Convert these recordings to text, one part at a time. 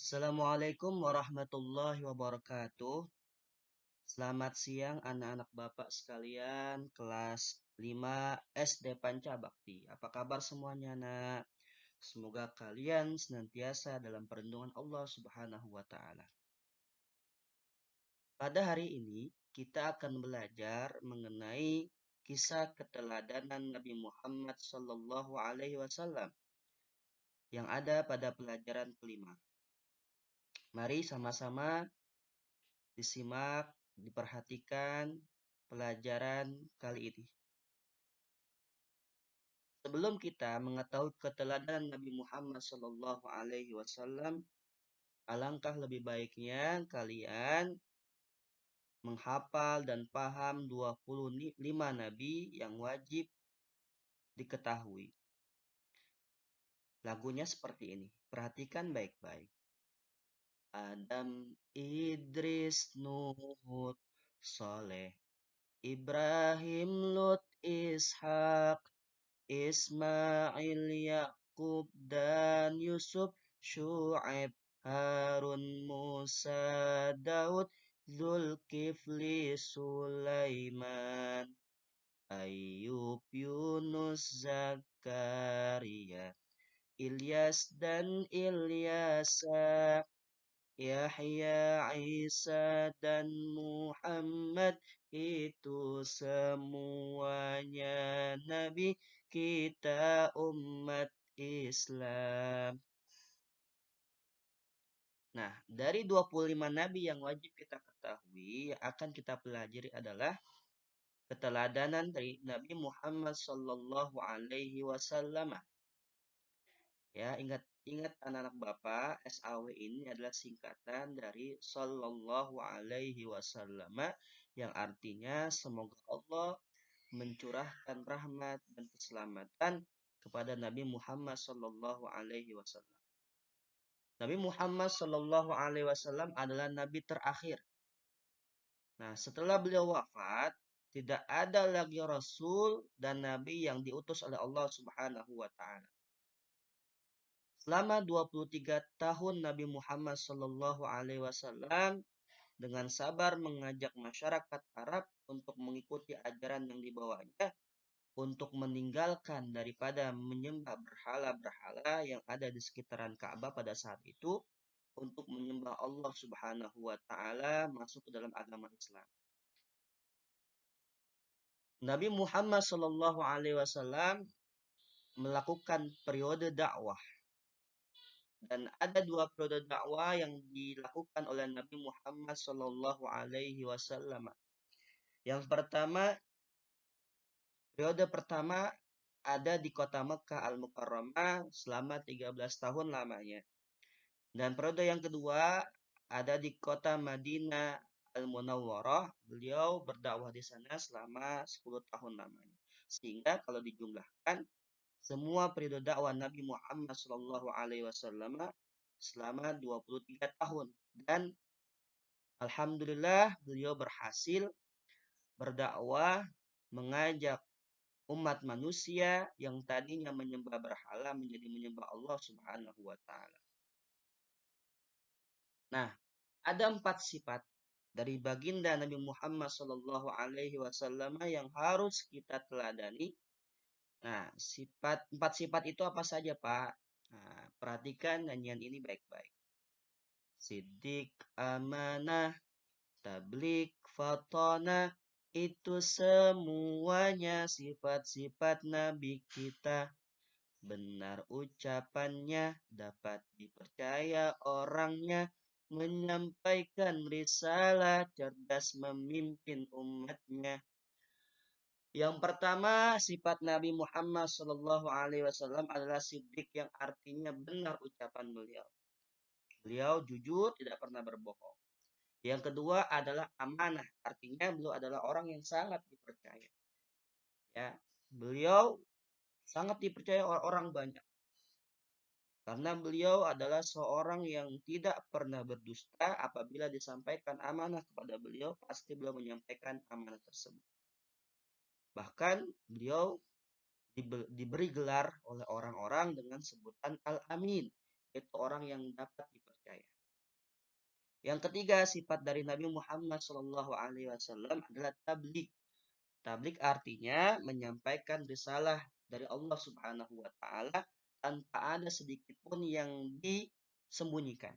Assalamualaikum warahmatullahi wabarakatuh. Selamat siang anak-anak Bapak sekalian kelas 5 SD Panca Bakti. Apa kabar semuanya, Nak? Semoga kalian senantiasa dalam perlindungan Allah Subhanahu wa taala. Pada hari ini kita akan belajar mengenai kisah keteladanan Nabi Muhammad sallallahu alaihi wasallam yang ada pada pelajaran kelima. Mari sama-sama disimak, diperhatikan pelajaran kali ini. Sebelum kita mengetahui keteladanan Nabi Muhammad Sallallahu Alaihi Wasallam, alangkah lebih baiknya kalian menghafal dan paham 25 nabi yang wajib diketahui. Lagunya seperti ini. Perhatikan baik-baik. Adam, Idris, Nuh, Soleh, Ibrahim, Lut, Ishak, Ismail, Yakub, dan Yusuf, Syu'aib, Harun, Musa, Daud, Zulkifli, Sulaiman, Ayub, Yunus, Zakaria, Ilyas dan Ilyasa, Yahya, Isa, dan Muhammad itu semuanya nabi kita umat Islam. Nah, dari 25 nabi yang wajib kita ketahui, yang akan kita pelajari adalah keteladanan dari Nabi Muhammad Sallallahu Alaihi Wasallam. Ya, ingat anak-anak Bapak, SAW ini adalah singkatan dari Sallallahu Alaihi Wasallam yang artinya semoga Allah mencurahkan rahmat dan keselamatan kepada Nabi Muhammad Sallallahu Alaihi Wasallam. Nabi Muhammad Sallallahu Alaihi Wasallam adalah nabi terakhir. Nah, setelah beliau wafat, tidak ada lagi rasul dan nabi yang diutus oleh Allah Subhanahu wa taala. Selama 23 tahun Nabi Muhammad Shallallahu Alaihi Wasallam dengan sabar mengajak masyarakat Arab untuk mengikuti ajaran yang dibawanya, untuk meninggalkan daripada menyembah berhala-berhala yang ada di sekitaran Ka'bah pada saat itu, untuk menyembah Allah Subhanahu wa taala masuk ke dalam agama Islam. Nabi Muhammad Shallallahu Alaihi Wasallam melakukan periode dakwah. Dan ada dua periode dakwah yang dilakukan oleh Nabi Muhammad Shallallahu Alaihi Wasallam. Yang pertama, periode pertama ada di kota Mekah Al-Mukarramah selama 13 tahun lamanya. Dan periode yang kedua ada di kota Madinah Al-Munawwarah. Beliau berdakwah di sana selama 10 tahun lamanya. Sehingga kalau dijumlahkan semua periode dakwah Nabi Muhammad Shallallahu Alaihi Wasallam selama 23 tahun dan alhamdulillah beliau berhasil berdakwah mengajak umat manusia yang tadinya menyembah berhala menjadi menyembah Allah Subhanahu wa taala. Nah, ada 4 sifat dari baginda Nabi Muhammad Shallallahu Alaihi Wasallam yang harus kita teladani. Nah, 4 sifat itu apa saja, Pak? Nah, perhatikan nyanyian ini baik-baik. Siddiq, amanah, tablik, fatona, itu semuanya sifat-sifat Nabi kita. Benar ucapannya, dapat dipercaya orangnya, menyampaikan risalah, cerdas memimpin umatnya. Yang pertama, sifat Nabi Muhammad Shallallahu Alaihi Wasallam adalah siddiq yang artinya benar ucapan beliau. Beliau jujur, tidak pernah berbohong. Yang kedua adalah amanah, artinya beliau adalah orang yang sangat dipercaya. Ya, beliau sangat dipercaya oleh orang banyak. Karena beliau adalah seorang yang tidak pernah berdusta. Apabila disampaikan amanah kepada beliau, pasti beliau menyampaikan amanah tersebut. Bahkan beliau diberi gelar oleh orang-orang dengan sebutan Al-Amin, yaitu orang yang dapat dipercaya. Yang ketiga, sifat dari Nabi Muhammad SAW adalah tabligh. Tabligh artinya menyampaikan risalah dari Allah Subhanahu wa taala tanpa ada sedikit pun yang disembunyikan.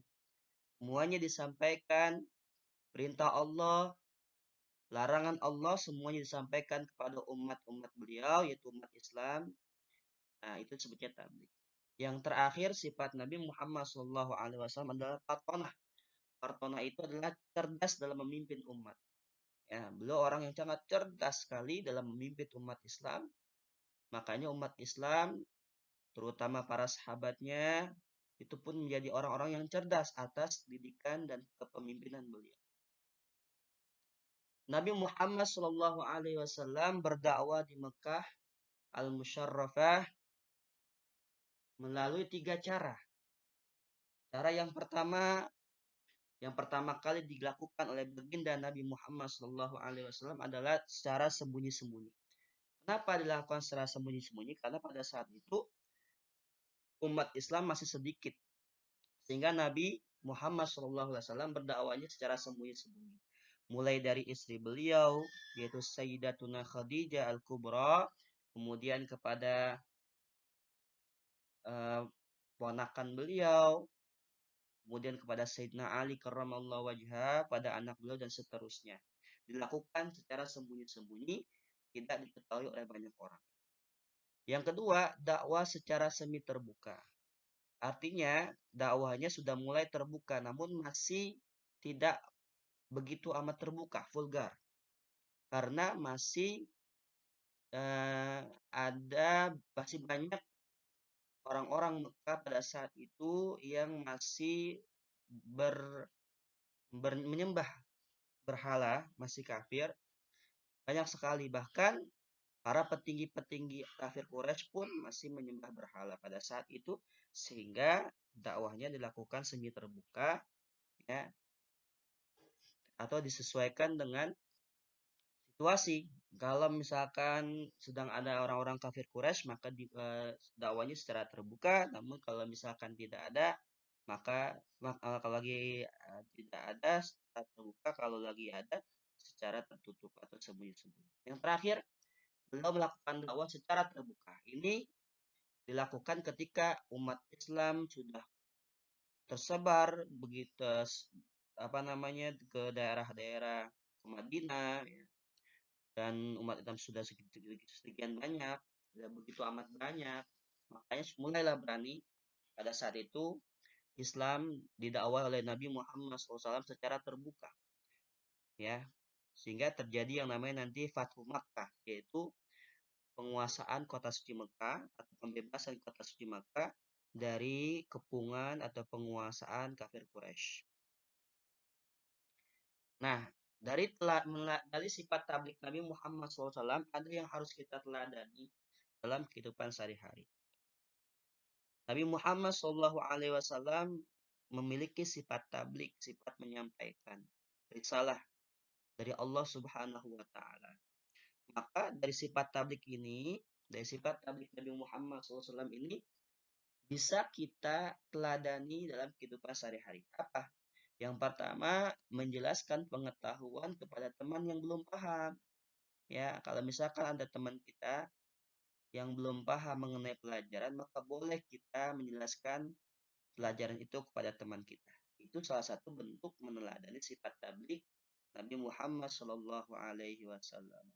Semuanya disampaikan, perintah Allah, larangan Allah semuanya disampaikan kepada umat-umat beliau, yaitu umat Islam. Nah, itu disebutnya tabligh. Yang terakhir, sifat Nabi Muhammad SAW adalah patonah. Patonah itu adalah cerdas dalam memimpin umat. Ya, beliau orang yang sangat cerdas sekali dalam memimpin umat Islam. Makanya umat Islam, terutama para sahabatnya, itu pun menjadi orang-orang yang cerdas atas didikan dan kepemimpinan beliau. Nabi Muhammad SAW berdakwah di Mekah Al-Musyarrafah melalui 3 cara. Cara yang pertama kali dilakukan oleh baginda Nabi Muhammad SAW adalah secara sembunyi-sembunyi. Kenapa dilakukan secara sembunyi-sembunyi? Karena pada saat itu umat Islam masih sedikit, sehingga Nabi Muhammad SAW berdakwahnya secara sembunyi-sembunyi. Mulai dari istri beliau, yaitu Sayyidatuna Khadijah Al-Kubra, kemudian kepada ponakan beliau, kemudian kepada Sayyidina Ali karramallahu wajhah, pada anak beliau dan seterusnya. Dilakukan secara sembunyi-sembunyi, tidak diketahui oleh banyak orang. Yang kedua, dakwah secara semi terbuka. Artinya, dakwahnya sudah mulai terbuka, namun masih tidak begitu amat terbuka, vulgar. Karena masih masih banyak orang-orang Mekah pada saat itu yang masih menyembah berhala, masih kafir. Banyak sekali, bahkan para petinggi-petinggi kafir Quraisy pun masih menyembah berhala pada saat itu, sehingga dakwahnya dilakukan semi terbuka, ya, atau disesuaikan dengan situasi. Kalau misalkan sedang ada orang-orang kafir Quraisy, maka dakwanya secara terbuka. Namun kalau misalkan tidak ada, maka kalau lagi tidak ada secara terbuka, kalau lagi ada secara tertutup atau sembunyi-sembunyi. Yang terakhir, beliau melakukan dakwah secara terbuka. Ini dilakukan ketika umat Islam sudah tersebar begitu ke daerah-daerah ke Madinah, ya. Dan umat Islam sudah sekian banyak, sudah begitu amat banyak, makanya mulailah berani pada saat itu Islam didakwah oleh Nabi Muhammad SAW secara terbuka, ya, sehingga terjadi yang namanya nanti Fathu Makkah, yaitu penguasaan kota suci Mekah atau pembebasan kota suci Mekah dari kepungan atau penguasaan kafir Quraisy. Nah, dari sifat tabligh Nabi Muhammad SAW ada yang harus kita teladani dalam kehidupan sehari-hari. Nabi Muhammad SAW memiliki sifat tabligh, sifat menyampaikan risalah dari Allah Subhanahu wa taala. Maka dari sifat tabligh Nabi Muhammad SAW ini bisa kita teladani dalam kehidupan sehari-hari. Apa? Yang pertama, menjelaskan pengetahuan kepada teman yang belum paham. Ya, kalau misalkan ada teman kita yang belum paham mengenai pelajaran, maka boleh kita menjelaskan pelajaran itu kepada teman kita. Itu salah satu bentuk meneladani sifat tabligh Nabi Muhammad Shallallahu Alaihi Wasallam.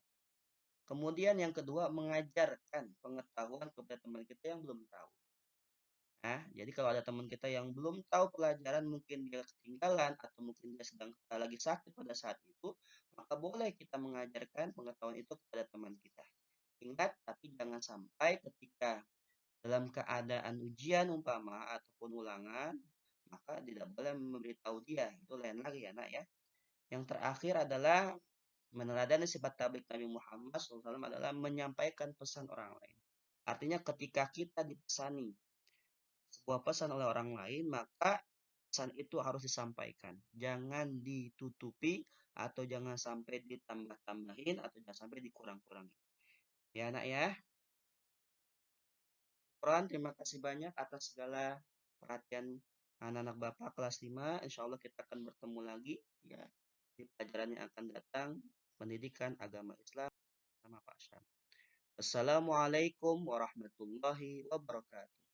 Kemudian yang kedua, mengajarkan pengetahuan kepada teman kita yang belum tahu. Nah, jadi kalau ada teman kita yang belum tahu pelajaran, mungkin dia ketinggalan atau mungkin dia sedang lagi sakit pada saat itu, maka boleh kita mengajarkan pengetahuan itu kepada teman kita. Ingat, tapi jangan sampai ketika dalam keadaan ujian umpama ataupun ulangan, maka tidak boleh memberitahu dia. Itu lain lagi ya, nak ya. Yang terakhir adalah meneladani sifat tabligh Nabi Muhammad SAW adalah menyampaikan pesan orang lain. Artinya ketika kita dipesani sebuah pesan oleh orang lain, maka pesan itu harus disampaikan. Jangan ditutupi atau jangan sampai ditambah-tambahin atau jangan sampai dikurang-kurangin. Ya, nak ya. Terima kasih banyak atas segala perhatian anak-anak Bapak kelas 5. Insya Allah kita akan bertemu lagi ya di pelajaran yang akan datang, pendidikan agama Islam sama Pak Syam. Assalamualaikum warahmatullahi wabarakatuh.